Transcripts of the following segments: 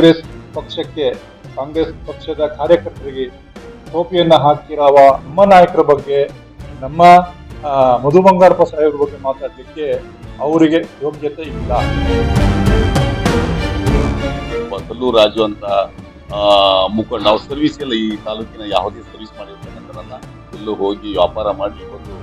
ಕಾಂಗ್ರೆಸ್ ಪಕ್ಷಕ್ಕೆ ಕಾಂಗ್ರೆಸ್ ಪಕ್ಷದ ಕಾರ್ಯಕರ್ತರಿಗೆ ಟೋಪಿಯನ್ನ ಹಾಕಿರುವ ನಮ್ಮ ನಾಯಕರ ಬಗ್ಗೆ, ನಮ್ಮ ಮಧು ಬಂಗಾರಪ್ಪ ಸಾಹೇಬ್ರ ಬಗ್ಗೆ ಮಾತಾಡ್ಲಿಕ್ಕೆ ಅವರಿಗೆ ಯೋಗ್ಯತೆ ಇಲ್ಲ. ತಲ್ಲೂರು ರಾಜು ಅಂತ ಮುಖಂಡ, ನಾವು ಸರ್ವಿಸ್ ಎಲ್ಲ ಈ ತಾಲೂಕಿನ ಯಾವುದೇ ಸರ್ವಿಸ್ ಮಾಡಿರ್ತಕ್ಕಂಥವ್ರನ್ನ ಎಲ್ಲೂ ಹೋಗಿ ವ್ಯಾಪಾರ ಮಾಡಿ ಒಂದು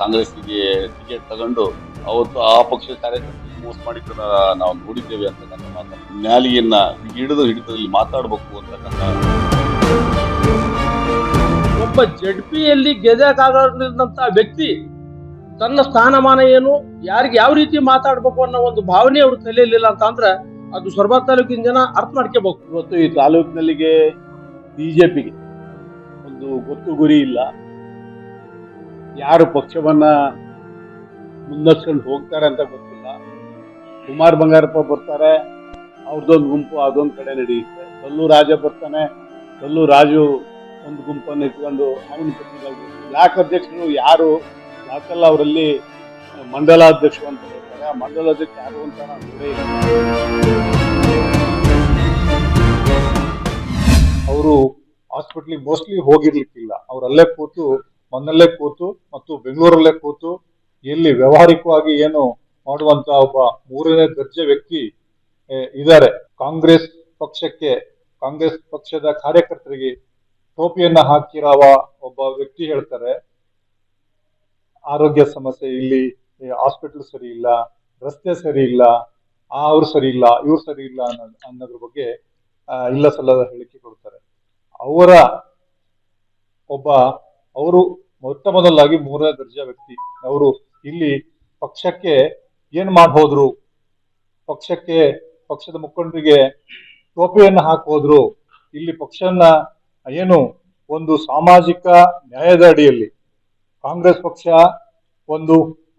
ಕಾಂಗ್ರೆಸ್ಗೆ ಟಿಕೆಟ್ ತಗೊಂಡು ಅವತ್ತು ಆ ಪಕ್ಷದ ಕಾರ್ಯಕರ್ತರಿಗೆ ಮೋಸ ಮಾಡಿದ್ದನ್ನ ನಾವು ನೋಡಿದ್ದೇವೆ ಅಂತಕ್ಕಂಥ ಮಾತು. ನ್ಯಾಲಿಯನ್ನ ಹಿಡಿತದಲ್ಲಿ ಮಾತಾಡಬೇಕು ಅಂತಕ್ಕಂಥ ಒಬ್ಬ ಜಡ್ಪಿಯಲ್ಲಿ ಗೆದ್ದಕ್ಕಾಗದಂತ ವ್ಯಕ್ತಿ ತನ್ನ ಸ್ಥಾನಮಾನ ಏನು, ಯಾರಿಗೆ ಯಾವ ರೀತಿ ಮಾತಾಡ್ಬೇಕು ಅನ್ನೋ ಒಂದು ಭಾವನೆ ಅವ್ರ ತಲೆಯಲ್ಲಿಲ್ಲ ಅಂತ ಅಂದ್ರೆ ಅದು ಸೊರಬ ತಾಲೂಕಿನ ಜನ ಅರ್ಥ ಮಾಡ್ಕೋಬೇಕು. ಇವತ್ತು ಈ ತಾಲೂಕಿನಲ್ಲಿಗೆ ಬಿಜೆಪಿಗೆ ಒಂದು ಗೊತ್ತು ಗುರಿ ಇಲ್ಲ. ಯಾರು ಪಕ್ಷವನ್ನ ಮುನ್ನಡೆಸ್ಕೊಂಡು ಹೋಗ್ತಾರೆ ಅಂತ ಗೊತ್ತಿಲ್ಲ. ಕುಮಾರ್ ಬಂಗಾರಪ್ಪ ಬರ್ತಾರೆ, ಅವ್ರದ್ದೊಂದು ಗುಂಪು ಅದೊಂದು ಕಡೆ ನಡೆಯುತ್ತೆ. ತಲ್ಲೂರು ರಾಜ ಬರ್ತಾನೆ, ತಲ್ಲೂರು ರಾಜು ಒಂದು ಗುಂಪನ್ನು ಇಟ್ಕೊಂಡು ಅವನ ಪಕ್ಷಗಳು. ಬ್ಲಾಕ್ ಅಧ್ಯಕ್ಷರು ಯಾರು ಯಾಕಲ್ಲ, ಅವರಲ್ಲಿ ಮಂಡಲಾಧ್ಯಕ್ಷರು ಅಂತ ಹೇಳ್ತಾರೆ. ಆ ಮಂಡಲಾಧ್ಯಕ್ಷ ಯಾರು ಅಂತ ನಾನು ನೋಡೇ ಇಲ್ಲ. ಅವರು ಹಾಸ್ಪಿಟ್ಲಿಗೆ ಮೋಸ್ಟ್ಲಿ ಹೋಗಿರ್ಲಿಕ್ಕಿಲ್ಲ. ಅವರಲ್ಲೇ ಕೂತು, ಮನಲ್ಲೇ ಕೂತು ಮತ್ತು ಬೆಂಗಳೂರಲ್ಲೇ ಕೂತು ಎಲ್ಲಿ ವ್ಯವಹಾರಿಕವಾಗಿ ಏನು ಮಾಡುವಂತ ಒಬ್ಬ ಮೂರನೇ ದರ್ಜೆ ವ್ಯಕ್ತಿ ಇದ್ದಾರೆ. ಕಾಂಗ್ರೆಸ್ ಪಕ್ಷದ ಕಾರ್ಯಕರ್ತರಿಗೆ ಟೋಪಿಯನ್ನ ಹಾಕಿರುವ ಒಬ್ಬ ವ್ಯಕ್ತಿ ಹೇಳ್ತಾರೆ, ಆರೋಗ್ಯ ಸಮಸ್ಯೆ, ಇಲ್ಲಿ ಹಾಸ್ಪಿಟಲ್ ಸರಿ ಇಲ್ಲ, ರಸ್ತೆ ಸರಿ ಇಲ್ಲ, ಅವ್ರು ಸರಿ ಇಲ್ಲ, ಇವ್ರು ಸರಿ ಇಲ್ಲ ಅನ್ನೋದ್ರ ಬಗ್ಗೆ ಇಲ್ಲ ಸಲ್ಲದ ಹೇಳಿಕೆ ಕೊಡ್ತಾರೆ. ಅವರು ಮೊಟ್ಟ ಮೊದಲಾಗಿ ಮೂರನೇ ದರ್ಜೆ ವ್ಯಕ್ತಿ. ಅವರು ಇಲ್ಲಿ ಪಕ್ಷಕ್ಕೆ ಏನ್ ಹೋದ್ರು, ಪಕ್ಷದ ಮುಖಂಡರಿಗೆ ಟೋಪಿಯನ್ನ ಹಾಕೋದ್ರು. ಇಲ್ಲಿ ಪಕ್ಷನ ಏನು ಒಂದು ಸಾಮಾಜಿಕ ನ್ಯಾಯದ ಅಡಿಯಲ್ಲಿ ಕಾಂಗ್ರೆಸ್ ಪಕ್ಷ ಒಂದು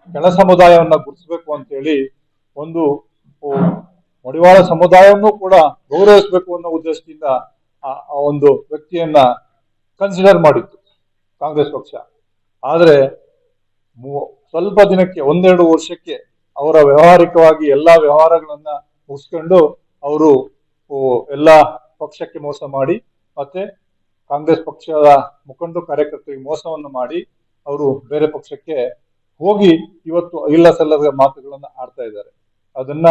ಕೆಳ ಸಮುದಾಯವನ್ನ ಗುರುತಿಸಬೇಕು ಅಂತೇಳಿ, ಒಂದು ಮಡಿವಾಳ ಸಮುದಾಯವನ್ನು ಕೂಡ ಗೌರವಿಸಬೇಕು ಅನ್ನೋ ಉದ್ದೇಶದಿಂದ ಆ ಒಂದು ವ್ಯಕ್ತಿಯನ್ನ ಕನ್ಸಿಡರ್ ಮಾಡಿತ್ತು ಕಾಂಗ್ರೆಸ್ ಪಕ್ಷ. ಆದ್ರೆ ಸ್ವಲ್ಪ ದಿನಕ್ಕೆ, ಒಂದೆರಡು ವರ್ಷಕ್ಕೆ ಅವರ ವ್ಯವಹಾರಿಕವಾಗಿ ಎಲ್ಲಾ ವ್ಯವಹಾರಗಳನ್ನ ಮುಗಿಸ್ಕೊಂಡು ಅವರು ಎಲ್ಲಾ ಪಕ್ಷಕ್ಕೆ ಮೋಸ ಮಾಡಿ, ಮತ್ತೆ ಕಾಂಗ್ರೆಸ್ ಪಕ್ಷದ ಮುಖಂಡರು ಕಾರ್ಯಕರ್ತರಿಗೆ ಮೋಸವನ್ನು ಮಾಡಿ ಅವರು ಬೇರೆ ಪಕ್ಷಕ್ಕೆ ಹೋಗಿ ಇವತ್ತು ಇಲ್ಲ ಸಲ್ಲದ ಮಾತುಗಳನ್ನ ಆಡ್ತಾ ಇದ್ದಾರೆ. ಅದನ್ನ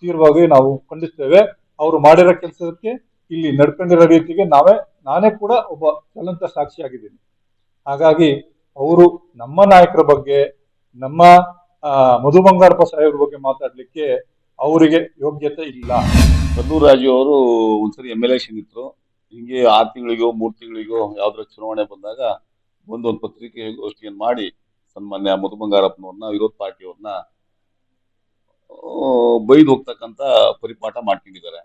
ತೀವ್ರವಾಗಿ ನಾವು ಖಂಡಿಸ್ತೇವೆ. ಅವರು ಮಾಡಿರೋ ಕೆಲಸಕ್ಕೆ, ಇಲ್ಲಿ ನಡ್ಕೊಂಡಿರೋ ರೀತಿಗೆ ನಾನೇ ಕೂಡ ಒಬ್ಬ ಜ್ವಲಂತ ಸಾಕ್ಷಿಯಾಗಿದ್ದೀನಿ. ಹಾಗಾಗಿ ಅವರು ನಮ್ಮ ನಾಯಕರ ಬಗ್ಗೆ, ನಮ್ಮ ಮಧು ಬಂಗಾರಪ್ಪ ಸಾಹೇಬ್ರ ಬಗ್ಗೆ ಮಾತಾಡ್ಲಿಕ್ಕೆ ಅವರಿಗೆ ಯೋಗ್ಯತೆ ಇಲ್ಲ. ತಲ್ಲೂರು ರಾಜು ಅವರು ಒಂದ್ಸರಿ MLA ಇದ್ರು. ಹಿಂಗೆ 6 ತಿಂಗಳಿಗೋ 3 ತಿಂಗಳಿಗೋ ಯಾವ್ದಾರ ಚುನಾವಣೆ ಬಂದಾಗ ಒಂದು ಪತ್ರಿಕೆ ಗೋಷ್ಠಿಯನ್ನು ಮಾಡಿ ಸನ್ಮಾನ್ಯ ಮಧು ಬಂಗಾರಪ್ಪನವ್ರನ್ನ, ವಿರೋಧ ಪಾರ್ಟಿಯವ್ರನ್ನ ಬೈದು ಹೋಗ್ತಕ್ಕಂತ ಪರಿಪಾಠ ಮಾಡ್ಕೊಂಡಿದ್ದಾರೆ.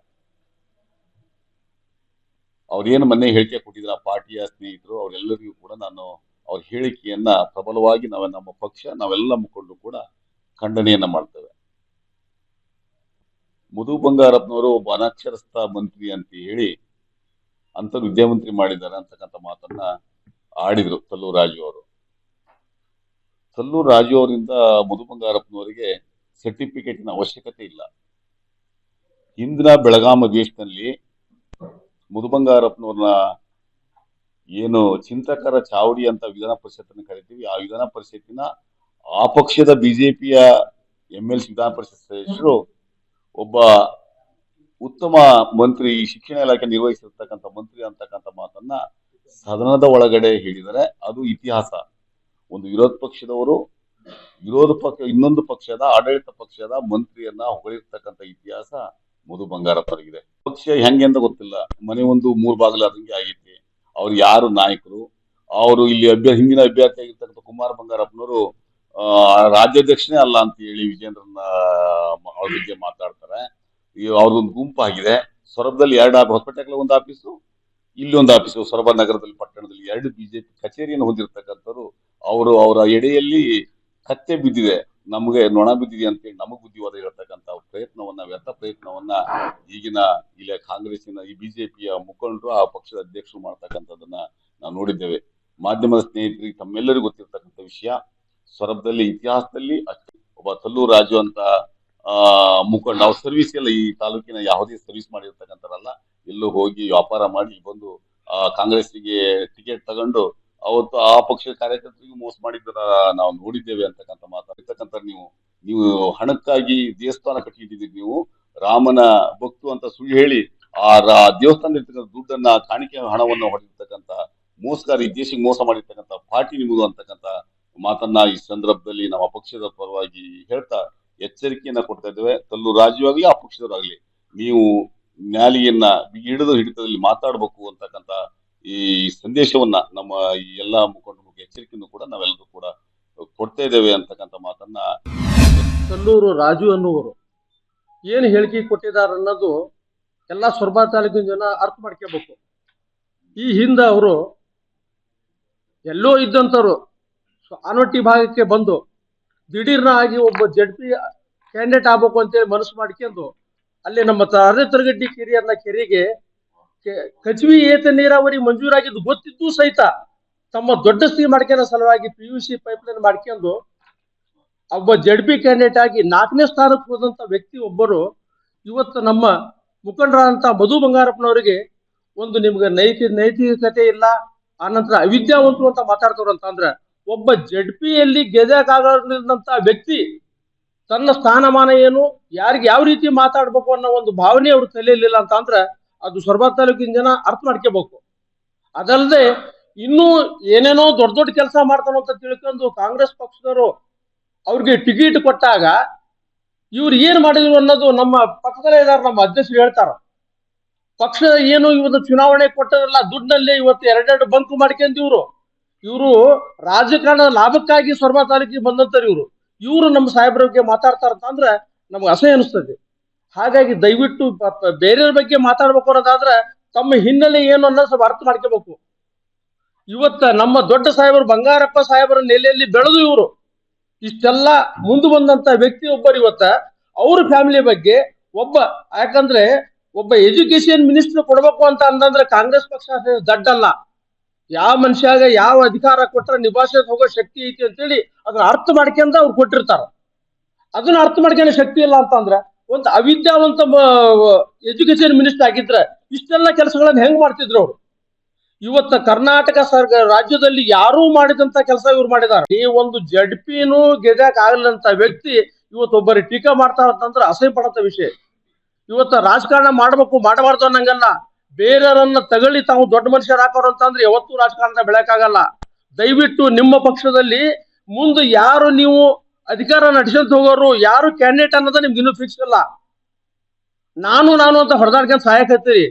ಅವ್ರೇನು ಮೊನ್ನೆ ಹೇಳಿಕೆ ಕೊಟ್ಟಿದ್ರ ಪಾರ್ಟಿಯ ಸ್ನೇಹಿತರು ಅವರೆಲ್ಲರಿಗೂ ಕೂಡ ನಾನು ಅವ್ರ ಹೇಳಿಕೆಯನ್ನ ಪ್ರಬಲವಾಗಿ ನಮ್ಮ ಪಕ್ಷ, ನಾವೆಲ್ಲ ಮುಖಂಡರು ಕೂಡ ಖಂಡನೆಯನ್ನ ಮಾಡ್ತೇವೆ. ಮಧು ಬಂಗಾರಪ್ಪನವರು ಒಬ್ಬ ಅನಕ್ಷರಸ್ಥ ಮಂತ್ರಿ ಅಂತ ಹೇಳಿ ಅಂತ ವಿದ್ಯಾಮಂತ್ರಿ ಮಾಡಿದ್ದಾರೆ ಅಂತಕ್ಕಂಥ ಮಾತನ್ನ ಆಡಿದ್ರು ತಲ್ಲೂರು ರಾಜು ಅವರು. ತಲ್ಲೂರು ರಾಜು ಅವರಿಂದ ಮಧು ಬಂಗಾರಪ್ಪನವರಿಗೆ ಸರ್ಟಿಫಿಕೇಟಿನ ಅವಶ್ಯಕತೆ ಇಲ್ಲ. ಹಿಂದಿನ ಬೆಳಗಾಂ ಅಧಿವೇಶನದಲ್ಲಿ ಮಧು ಬಂಗಾರಪ್ಪನವ್ರನ್ನ ಏನು ಚಿಂತಕರ ಚಾವಡಿ ಅಂತ ವಿಧಾನ ಪರಿಷತ್ತನ್ನು ಕರಿತೀವಿ, ಆ ವಿಧಾನ ಪರಿಷತ್ತಿನ ಆ ಪಕ್ಷದ ಬಿಜೆಪಿಯ MLC ವಿಧಾನ ಪರಿಷತ್ ಸದಸ್ಯರು ಒಬ್ಬ ಉತ್ತಮ ಮಂತ್ರಿ, ಶಿಕ್ಷಣ ಇಲಾಖೆ ನಿರ್ವಹಿಸಿರ್ತಕ್ಕಂಥ ಮಂತ್ರಿ ಅಂತಕ್ಕಂಥ ಮಾತನ್ನ ಸದನದ ಒಳಗಡೆ ಹೇಳಿದರೆ ಅದು ಇತಿಹಾಸ. ಒಂದು ವಿರೋಧ ಪಕ್ಷದವರು ಇನ್ನೊಂದು ಪಕ್ಷದ ಆಡಳಿತ ಪಕ್ಷದ ಮಂತ್ರಿಯನ್ನ ಹೊಗಳಿರ್ತಕ್ಕಂಥ ಇತಿಹಾಸ ಮಧು ಬಂಗಾರಪ್ಪರಿಗೆ. ಪಕ್ಷ ಹೆಂಗೆ ಅಂತ ಗೊತ್ತಿಲ್ಲ, ಮನೆ ಒಂದು 3 ಬಾಗಿಲಾದಂಗೆ ಆಗೈತಿ. ಅವ್ರು ಯಾರು ನಾಯಕರು? ಅವರು ಇಲ್ಲಿ ಹಿಂದಿನ ಅಭ್ಯರ್ಥಿ ಆಗಿರ್ತಕ್ಕಂಥ ಕುಮಾರ್ ಬಂಗಾರಪ್ಪನವರು ರಾಜ್ಯಾಧ್ಯಕ್ಷನೇ ಅಲ್ಲ ಅಂತ ಹೇಳಿ ವಿಜೇಂದ್ರನ ಅವ್ರ ಬಗ್ಗೆ ಮಾತಾಡ್ತಾರೆ. ಅವ್ರದೊಂದು ಗುಂಪಾಗಿದೆ. ಸೊರಬದಲ್ಲಿ 2 ಹೊಸಪೇಟೆಗಳ ಒಂದು ಆಫೀಸು, ಇಲ್ಲಿ ಒಂದು ಆಫೀಸು. ಸೊರಬ ನಗರದಲ್ಲಿ, ಪಟ್ಟಣದಲ್ಲಿ 2 ಬಿಜೆಪಿ ಕಚೇರಿಯನ್ನು ಹೊಂದಿರತಕ್ಕಂಥವ್ರು. ಅವರ ಎಡೆಯಲ್ಲಿ ಕತ್ತೆ ಬಿದ್ದಿದೆ, ನಮಗೆ ನೊಣ ಬಿದ್ದಿದೆ ಅಂತೇಳಿ ನಮಗ್ ಬುದ್ಧಿವಾದ ಹೇಳ್ತಕ್ಕಂಥ ವ್ಯರ್ಥ ಪ್ರಯತ್ನವನ್ನ ಈಗಿನ ಇಲ್ಲಿ ಕಾಂಗ್ರೆಸ್ಸಿನ ಈ ಬಿಜೆಪಿಯ ಮುಖಂಡರು, ಆ ಪಕ್ಷದ ಅಧ್ಯಕ್ಷರು ಮಾಡ್ತಕ್ಕಂಥದ್ದನ್ನ ನಾವು ನೋಡಿದ್ದೇವೆ. ಮಾಧ್ಯಮದ ಸ್ನೇಹಿತರಿಗೆ ತಮ್ಮೆಲ್ಲರಿಗೂ ಗೊತ್ತಿರ್ತಕ್ಕಂಥ ವಿಷಯ, ಸೊರಬದಲ್ಲಿ ಇತಿಹಾಸದಲ್ಲಿ ಒಬ್ಬ ತಲ್ಲೂರು ರಾಜು ಅಂತ ಮುಖಂಡ ನಾವು ಸರ್ವಿಸ್ ಎಲ್ಲ ಈ ತಾಲೂಕಿನ ಯಾವುದೇ ಸರ್ವಿಸ್ ಮಾಡಿರ್ತಕ್ಕಂಥರಲ್ಲ. ಎಲ್ಲೂ ಹೋಗಿ ವ್ಯಾಪಾರ ಮಾಡಿ ಬಂದು ಕಾಂಗ್ರೆಸ್ಸಿಗೆ ಟಿಕೆಟ್ ತಗೊಂಡು ಅವತ್ತು ಆ ಪಕ್ಷದ ಕಾರ್ಯಕರ್ತರಿಗೂ ಮೋಸ ಮಾಡಿದ್ದನ್ನ ನಾವು ನೋಡಿದ್ದೇವೆ ಅಂತಕ್ಕಂಥ ಮಾತಾಡ್ತಕ್ಕಂಥ ನೀವು ಹಣಕ್ಕಾಗಿ ದೇವಸ್ಥಾನ ಕಟ್ಟಿದ್ದೀರಿ. ನೀವು ರಾಮನ ಭಕ್ತು ಅಂತ ಸುಳ್ಳು ಹೇಳಿ ದೇವಸ್ಥಾನ ಇರ್ತಕ್ಕಂಥ ದುಡ್ಡನ್ನ ಕಾಣಿಕೆ ಹಣವನ್ನು ಹೊಡೆದಿರ್ತಕ್ಕಂಥ ಮೋಸಗಾರಿ, ದೇಶಕ್ಕೆ ಮೋಸ ಮಾಡಿರ್ತಕ್ಕಂಥ ಪಾರ್ಟಿ ನಿಮ್ಮದು ಅಂತಕ್ಕಂಥ ಮಾತನ್ನ ಈ ಸಂದರ್ಭದಲ್ಲಿ ನಮ್ಮ ಪಕ್ಷದ ಪರವಾಗಿ ಹೇಳ್ತಾ ಎಚ್ಚರಿಕೆಯನ್ನ ಕೊಡ್ತಾ ಇದ್ದೇವೆ. ತಲ್ಲೂರು ರಾಜು ಆಗ್ಲಿ ಆ ಪಕ್ಷದವರಾಗ್ಲಿ, ನೀವು ನ್ಯಾಲಿಯನ್ನ ಹಿಡಿದು ಹಿಡಿತದಲ್ಲಿ ಮಾತಾಡಬೇಕು ಅಂತಕ್ಕಂಥ ಈ ಸಂದೇಶವನ್ನ ನಮ್ಮ ಈ ಎಲ್ಲಾ ಮುಖಂಡರಿಗೆ ಎಚ್ಚರಿಕೆಯನ್ನು ಕೂಡ ನಾವೆಲ್ಲರೂ ಕೂಡ ಕೊಡ್ತಾ ಇದ್ದೇವೆ ಅಂತಕ್ಕಂಥ ಮಾತನ್ನ ತಲ್ಲೂರು ರಾಜು ಅನ್ನುವರು ಏನು ಹೇಳಿಕೆ ಕೊಟ್ಟಿದ್ದಾರೆ ಅನ್ನೋದು ಎಲ್ಲ ಸೊರಬ ತಾಲೂಕಿನ ಜನ ಅರ್ಥ ಮಾಡ್ಕೋಬೇಕು. ಈ ಹಿಂದೆ ಅವರು ಎಲ್ಲೋ ಇದ್ದಂಥವ್ರು ಆನವಟ್ಟಿ ಭಾಗಕ್ಕೆ ಬಂದು ದಿಢೀರ್ನ ಆಗಿ ಒಬ್ಬ ಜಡ್ಪಿ ಕ್ಯಾಂಡಿಡೇಟ್ ಆಗ್ಬೇಕು ಅಂತೇಳಿ ಮನಸ್ಸು ಮಾಡ್ಕೊಂಡು ಅಲ್ಲಿ ನಮ್ಮ ಅರೆತರಗಡ್ಡಿ ಕೆರೆ ಅನ್ನೋ ಕೆರೆಗೆ ಕಚವಿ ಏತ ನೀರಾವರಿ ಮಂಜೂರಾಗಿದ್ದು ಗೊತ್ತಿದ್ದು ಸಹಿತ ತಮ್ಮ ದೊಡ್ಡ ಸ್ಥಿತಿ ಮಾಡ್ಕೊಳ್ಳೋ ಸಲುವಾಗಿ PUC ಪೈಪ್ಲೈನ್ ಮಾಡ್ಕೊಂಡು ಒಬ್ಬ ಜಡ್ಪಿ ಕ್ಯಾಂಡಿಡೇಟ್ ಆಗಿ 4ನೇ ಸ್ಥಾನಕ್ಕೆ ಹೋದಂತ ವ್ಯಕ್ತಿ ಒಬ್ಬರು ಇವತ್ತು ನಮ್ಮ ಮುಖಂಡರಾದಂತ ಮಧು ಬಂಗಾರಪ್ಪನವರಿಗೆ ಒಂದು ನಿಮ್ಗೆ ನೈತಿಕತೆ ಇಲ್ಲ, ಆನಂತರ ಅವಿದ್ಯಾವಂತರು ಅಂತ ಮಾತಾಡ್ತಾರ ಅಂತ ಅಂದ್ರೆ ಒಬ್ಬ ಜಡ್ಪಿಯಲ್ಲಿ ಗೆದ್ದಕ್ಕಾಗದಂತ ವ್ಯಕ್ತಿ ತನ್ನ ಸ್ಥಾನಮಾನ ಏನು, ಯಾರಿಗೆ ಯಾವ ರೀತಿ ಮಾತಾಡ್ಬೇಕು ಅನ್ನೋ ಒಂದು ಭಾವನೆ ಅವ್ರು ತಲೆಯಲ್ಲಿಲ್ಲ ಅಂತ ಅಂದ್ರೆ ಅದು ಸೊರಬ ತಾಲೂಕಿನ ಜನ ಅರ್ಥ ಮಾಡ್ಕೋಬೇಕು. ಅದಲ್ಲದೆ ಇನ್ನೂ ಏನೇನೋ ದೊಡ್ಡ ದೊಡ್ಡ ಕೆಲಸ ಮಾಡ್ತಾನೋ ಅಂತ ತಿಳ್ಕೊಂಡು ಕಾಂಗ್ರೆಸ್ ಪಕ್ಷದವರು ಅವ್ರಿಗೆ ಟಿಕೆಟ್ ಕೊಟ್ಟಾಗ ಇವ್ರು ಏನ್ ಮಾಡಿದ್ರು ಅನ್ನೋದು ನಮ್ಮ ಪಕ್ಕದಲ್ಲೇ ಇದಾರೆ, ನಮ್ಮ ಅಧ್ಯಕ್ಷರು ಹೇಳ್ತಾರ. ಪಕ್ಷ ಏನು ಇವತ್ತು ಚುನಾವಣೆ ಕೊಟ್ಟದಲ್ಲ, ದುಡ್ಡಲ್ಲೇ ಇವತ್ತು ಎರಡೆರಡು ಬಂಕ್ ಮಾಡ್ಕೊಂಡು ಇವರು ರಾಜಕಾರಣದ ಲಾಭಕ್ಕಾಗಿ ಸೊರಬ ತಾಲೂಕಿಗೆ ಬಂದಂತಾರೆ. ಇವರು ನಮ್ಮ ಸಾಹೇಬ್ರ ಬಗ್ಗೆ ಮಾತಾಡ್ತಾರಂತ ಅಂದ್ರೆ ನಮ್ಗೆ ಅಸಹ್ಯ ಅನಿಸ್ತದೆ. ಹಾಗಾಗಿ ದಯವಿಟ್ಟು ಬೇರೆಯವ್ರ ಬಗ್ಗೆ ಮಾತಾಡ್ಬೇಕು ಅನ್ನೋದಾದ್ರೆ ತಮ್ಮ ಹಿನ್ನೆಲೆ ಏನು ಅನ್ನೋದು ಸ್ವಲ್ಪ ಅರ್ಥ ಮಾಡ್ಕೋಬೇಕು. ಇವತ್ತ ನಮ್ಮ ದೊಡ್ಡ ಸಾಹೇಬರು ಬಂಗಾರಪ್ಪ ಸಾಹೇಬರ ನೆಲೆಯಲ್ಲಿ ಬೆಳೆದು ಇವರು ಇಷ್ಟೆಲ್ಲ ಮುಂದೆ ಬಂದಂತ ವ್ಯಕ್ತಿ ಒಬ್ಬರು ಇವತ್ತ ಅವ್ರ ಫ್ಯಾಮಿಲಿ ಬಗ್ಗೆ ಯಾಕಂದ್ರೆ ಒಬ್ಬ ಎಜುಕೇಶನ್ ಮಿನಿಸ್ಟರ್ ಕೊಡ್ಬೇಕು ಅಂತ ಅಂತಂದ್ರೆ ಕಾಂಗ್ರೆಸ್ ಪಕ್ಷ ದಡ್ಡಲ್ಲ. ಯಾವ ಮನುಷ್ಯಾಗ ಯಾವ ಅಧಿಕಾರ ಕೊಟ್ರೆ ನಿಭಾಯಿಸೋಕೆ ಹೋಗೋ ಶಕ್ತಿ ಐತಿ ಅಂತೇಳಿ ಅದನ್ನ ಅರ್ಥ ಮಾಡ್ಕೊಂಡ ಅವ್ರು ಕೊಟ್ಟಿರ್ತಾರ. ಅದನ್ನ ಅರ್ಥ ಮಾಡ್ಕೊಳ್ಳೋ ಶಕ್ತಿ ಇಲ್ಲ ಅಂತಂದ್ರೆ ಒಂದು ಅವಿದ್ಯಾವಂತ ಎಜುಕೇಶನ್ ಮಿನಿಸ್ಟರ್ ಆಗಿದ್ರೆ ಇಷ್ಟೆಲ್ಲ ಕೆಲಸಗಳನ್ನ ಹೆಂಗ್ ಮಾಡ್ತಿದ್ರು ಅವ್ರು. ಇವತ್ತ ಕರ್ನಾಟಕ ಸರ್ಕಾರ ರಾಜ್ಯದಲ್ಲಿ ಯಾರೂ ಮಾಡಿದಂತ ಕೆಲಸ ಇವ್ರು ಮಾಡಿದಾರೆ. ಈ ಒಂದು ಜಡ್ಪಿನೂ ಗೆದಕ್ ಆಗಲಂತ ವ್ಯಕ್ತಿ ಇವತ್ತು ಒಬ್ಬರಿಗೆ ಟೀಕಾ ಮಾಡ್ತಾರಂತಂದ್ರೆ ಅಸಹ್ಯ ಪಡಂತ ವಿಷಯ. ಇವತ್ತ ರಾಜಕಾರಣ ಮಾಡ್ಬೇಕು ಮಾಡಬಾರ್ದು ಅನ್ನಂಗಲ್ಲ, ಬೇರೆಯವರನ್ನ ತಗೊಳ್ಳಿ ತಾವು ದೊಡ್ಡ ಮನುಷ್ಯರು ಹಾಕೋರು ಅಂತಂದ್ರೆ ಯಾವತ್ತೂ ರಾಜಕಾರಣದ ಬೆಳಕಾಗಲ್ಲ. ದಯವಿಟ್ಟು ನಿಮ್ಮ ಪಕ್ಷದಲ್ಲಿ ಮುಂದೆ ಯಾರು ನೀವು ಅಧಿಕಾರ ನಡೆಸಂತ ಹೋಗೋರು ಯಾರು ಕ್ಯಾಂಡಿಡೇಟ್ ಅನ್ನೋದ ನಿಮ್ಗೆ ಇನ್ನೂ ಫಿಕ್ಸ್ ಇಲ್ಲ. ನಾನು ಅಂತ ಹೊಡೆದಾಡ್ಕೊಂಡು ಸಹಾಯಕತ್ತೀರಿ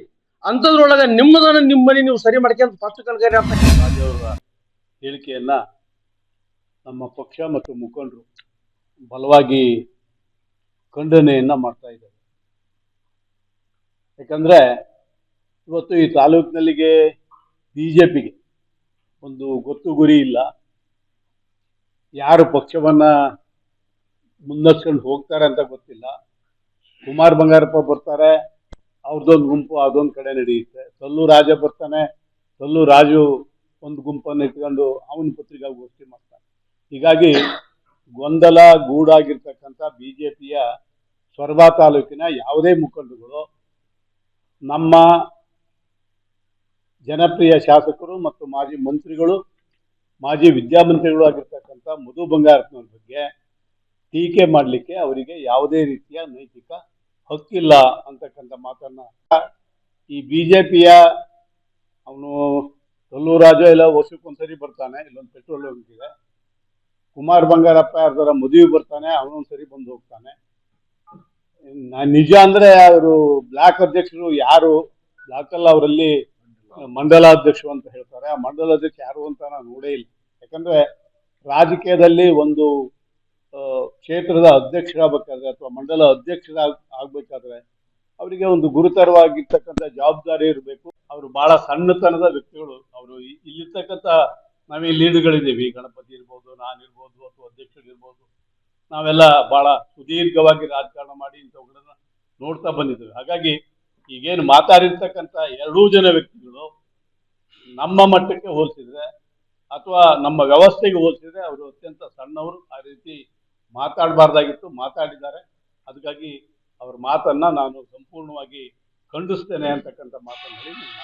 ಅಂತದ್ರೊಳಗೆ ನಿಮ್ಮದನ್ನ ನಿಮ್ಮ ಮನೆ ನೀವು ಸರಿ ಮಾಡ್ಕೊಂತ ಫಸ್ಟ್ ಕಲ್ಗರಿ ಅಂತ ರಾಜವರ ಹೇಳಿಕೆಯನ್ನ ನಮ್ಮ ಪಕ್ಷ ಮತ್ತು ಮುಖಂಡರು ಬಲವಾಗಿ ಖಂಡನೆಯನ್ನ ಮಾಡ್ತಾ ಇದ್ದಾರೆ. ಯಾಕಂದ್ರೆ ಇವತ್ತು ಈ ತಾಲೂಕಿನಲ್ಲಿಗೆ ಬಿಜೆಪಿಗೆ ಒಂದು ಗೊತ್ತು ಗುರಿ ಇಲ್ಲ, ಯಾರು ಪಕ್ಷವನ್ನ ಮುನ್ನಡೆಸ್ಕೊಂಡು ಹೋಗ್ತಾರೆ ಅಂತ ಗೊತ್ತಿಲ್ಲ. ಕುಮಾರ್ ಬಂಗಾರಪ್ಪ ಬರ್ತಾರೆ, ಅವ್ರದ್ದೊಂದು ಗುಂಪು ಅದೊಂದು ಕಡೆ ನಡೆಯುತ್ತೆ. ತಲ್ಲೂರು ರಾಜ ಬರ್ತಾನೆ, ತಲ್ಲೂರು ರಾಜು ಒಂದು ಗುಂಪನ್ನು ಇಟ್ಕೊಂಡು ಅವನ ಪತ್ರಿಕಾಗೋಷ್ಠಿ ಮಾಡ್ತಾನೆ. ಹೀಗಾಗಿ ಗೊಂದಲ ಗೂಡಾಗಿರ್ತಕ್ಕಂಥ ಬಿಜೆಪಿಯ ಸೊರಬ ತಾಲೂಕಿನ ಯಾವುದೇ ಮುಖಂಡರುಗಳು ನಮ್ಮ ಜನಪ್ರಿಯ ಶಾಸಕರು ಮತ್ತು ಮಾಜಿ ಮಂತ್ರಿಗಳು, ಮಾಜಿ ವಿದ್ಯಾಮಂತ್ರಿಗಳು ಆಗಿರ್ತಕ್ಕಂಥ ಮಧು ಬಂಗಾರಪ್ಪನವ್ರ ಬಗ್ಗೆ ಟೀಕೆ ಮಾಡಲಿಕ್ಕೆ ಅವರಿಗೆ ಯಾವುದೇ ರೀತಿಯ ನೈತಿಕ ಹಕ್ಕಿಲ್ಲ ಅಂತಕ್ಕಂಥ ಮಾತನ್ನ ಈ ಬಿಜೆಪಿಯ ಅವನು ತಲ್ಲೂರು ರಾಜ ಎಲ್ಲ ವರ್ಷಕ್ಕೊಂದ್ಸರಿ ಬರ್ತಾನೆ, ಇಲ್ಲೊಂದು ಪೆಟ್ರೋಲ್ ಬಂಕಿದೆ. ಕುಮಾರ್ ಬಂಗಾರಪ್ಪ ಯಾರ್ದಾರ ಮದುವೆ ಬರ್ತಾನೆ, ಅವನೊಂದ್ಸರಿ ಬಂದು ಹೋಗ್ತಾನೆ. ನಿಜ ಅಂದ್ರೆ ಅವರು ಬ್ಲಾಕ್ ಅಧ್ಯಕ್ಷರು ಯಾರು, ಬ್ಲಾಕ್ ಅಲ್ಲ, ಅವರಲ್ಲಿ ಮಂಡಲಾಧ್ಯಕ್ಷರು ಅಂತ ಹೇಳ್ತಾರೆ. ಆ ಮಂಡಲಾಧ್ಯಕ್ಷ ಯಾರು ಅಂತ ನಾನು ನೋಡೇ ಇಲ್ಲ. ಯಾಕಂದ್ರೆ ರಾಜಕೀಯದಲ್ಲಿ ಒಂದು ಕ್ಷೇತ್ರದ ಅಧ್ಯಕ್ಷರಾಗಬೇಕಾದ್ರೆ ಅಥವಾ ಮಂಡಲ ಆಗ್ಬೇಕಾದ್ರೆ ಅವರಿಗೆ ಒಂದು ಗುರುತರವಾಗಿರ್ತಕ್ಕಂಥ ಜವಾಬ್ದಾರಿ ಇರಬೇಕು. ಅವರು ಬಹಳ ಸಣ್ಣತನದ ವ್ಯಕ್ತಿಗಳು. ಅವರು ಇಲ್ಲಿರ್ತಕ್ಕಂಥ ನಾವೇ ಲೀಡ್ಗಳಿದ್ದೀವಿ, ಗಣಪತಿ ಇರ್ಬೋದು, ನಾನಿರ್ಬೋದು, ಅಥವಾ ಅಧ್ಯಕ್ಷರಿರ್ಬೋದು, ನಾವೆಲ್ಲ ಬಹಳ ಸುದೀರ್ಘವಾಗಿ ರಾಜಕಾರಣ ಮಾಡಿ ಇಂಥವುಗಳನ್ನ ನೋಡ್ತಾ ಬಂದಿದ್ದೇವೆ. ಹಾಗಾಗಿ ಈಗೇನು ಮಾತಾಡಿರ್ತಕ್ಕಂಥ ಎರಡೂ ಜನ ವ್ಯಕ್ತಿಗಳು ನಮ್ಮ ಮಟ್ಟಕ್ಕೆ ಹೋಲಿಸಿದ್ರೆ ಅಥವಾ ನಮ್ಮ ವ್ಯವಸ್ಥೆಗೆ ಹೋಲಿಸಿದ್ರೆ ಅವರು ಅತ್ಯಂತ ಸಣ್ಣವರು. ಆ ರೀತಿ ಮಾತಾಡಬಾರ್ದಾಗಿತ್ತು, ಮಾತಾಡಿದ್ದಾರೆ. ಅದಕ್ಕಾಗಿ ಅವ್ರ ಮಾತನ್ನ ನಾನು ಸಂಪೂರ್ಣವಾಗಿ ಖಂಡಿಸ್ತೇನೆ ಅಂತಕ್ಕಂಥ ಮಾತನ್ನು ಹೇಳಿ